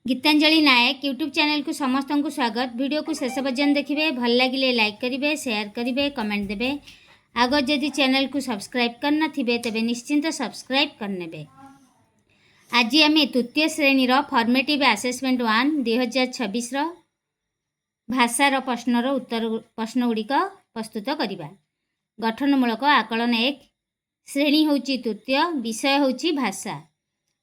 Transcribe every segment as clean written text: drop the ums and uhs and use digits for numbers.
गीतांजलि नायक YouTube channel को समस्त को स्वागत। वीडियो को शेष पर्यंत देखिए, भल लगे लाइक करेंगे, शेयर करेंगे, कमेंट देवे। आग जदि चैनल को सब्सक्राइब करना तेबे निश्चिंत सब्सक्राइब करने। आज आम तृतीय श्रेणी फॉर्मेटिव असेसमेंट 1 2026 भाषार प्रश्नर उत्तर प्रश्नगुड़िक प्रस्तुत करवा। गठनमूलक आकलन 1 श्रेणी हूँ तृतीय, विषय हूँ भाषा।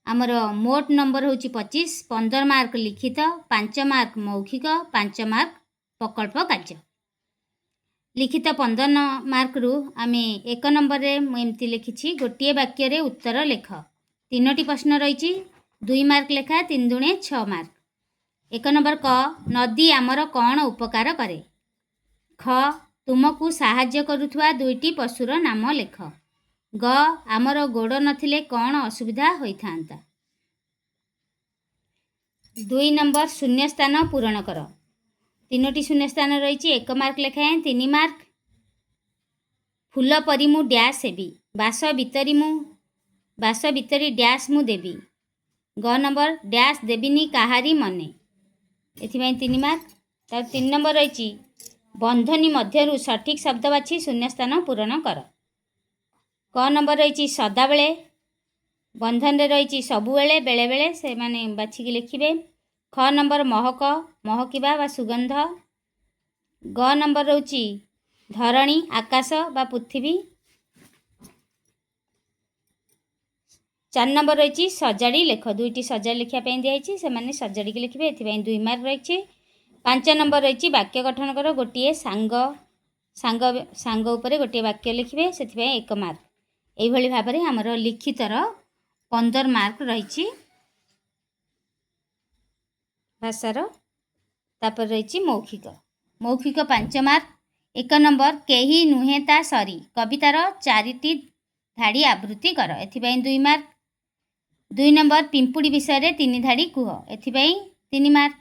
आमर मोट नंबर हूँ 25, 15 मार्क लिखित, 5 मार्क मौखिक, 5 मार्क प्रकल्प कार्य। लिखित 15 मार्क रु आम 1 नंबर रे एमती लिखी गोटे वाक्य रे उत्तर लेख। 3टी प्रश्न रही 2 मार्क लेखा, 3 दूणे 6 मार्क। 1 नंबर क, नदी आमर कौन उपकार करे। ख, तुमको साहाय्य करुथुवा 2टी पशुर नाम लेख। ग, आमर गोड़ नथिले कौन असुविधा होइथांता। 2 नंबर शून्य स्थान पूरण कर। 3टी शून्य स्थान रही 1 मार्क लेखाएं, 3 मार्क। फूल परी मु डैश हेबी, बास भितरी डैश मु देबी। ग नंबर डैश देबिनी काहारी मने, एथिपाई 3 मार्क। 3 नंबर रही बंधनी मध्यरु सठिक शब्द बाछि शून्य स्थान पूरण कर। क नंबर रही सदाबेले, बंधन रे रही सबुबेले, बेले बेले से माने बाछिकी लिखिबे। ख नंबर महक, महकिबा बा सुगंध। ग नंबर रही धरणी, आकाश बा पृथ्वी। 4 नंबर रही सजाड़ी लेख, 2टी सजाड़ी लिखा दिखाई से माने सजाड़ी के लिखिबे, एथिपाई 2 मार्क रही। 5 नंबर रही वाक्य गठन कर, गोटे सांग उपरे गोटे वाक्य लिखिबे, सेथिपाई 1 मार्क। एभली भाव में आमर लिखितर 15 मार्क रही भाषार। तापर रही मौखिक, मौखिक 5 मार्क। 1 नंबर केही नुहे ता सरी, कवितार 4टी धाड़ी आवृत्ति कर, एथिपाई 2 मार्क। 2 नंबर पिंपुड़ी विषय रे 3 धाड़ी कुह, एथिपाई 3 मार्क।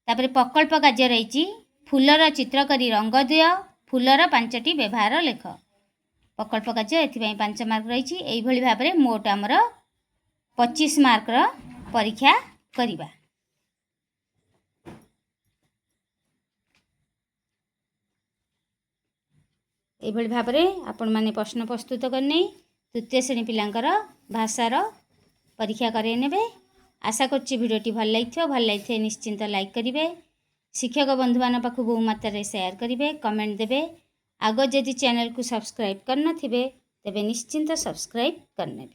तापर प्रकल्प कार्य रही फूलर चित्र करी रंग दियो, फूलर 5टी व्यवहार लेख। प्रकल्प कार्य एथिपाई 5 मार्क रही। एभली भाव में मोट आमर 25 मार्क परीक्षा करिबा। एभली भाव में आपण माने प्रश्न प्रस्तुत करने तृतीय श्रेणी पिलांकर भाषार परीक्षा करे नेबे। आशा करछि भिडियोटी भल लगे निश्चिंत लाइक करेंगे, शिक्षक बंधु मान पाखु बहु मात्रा शेयर करेंगे, कमेंट देवे। आग जदि चैनल को सब्सक्राइब करना तेबे निश्चिंत सब्सक्राइब करने।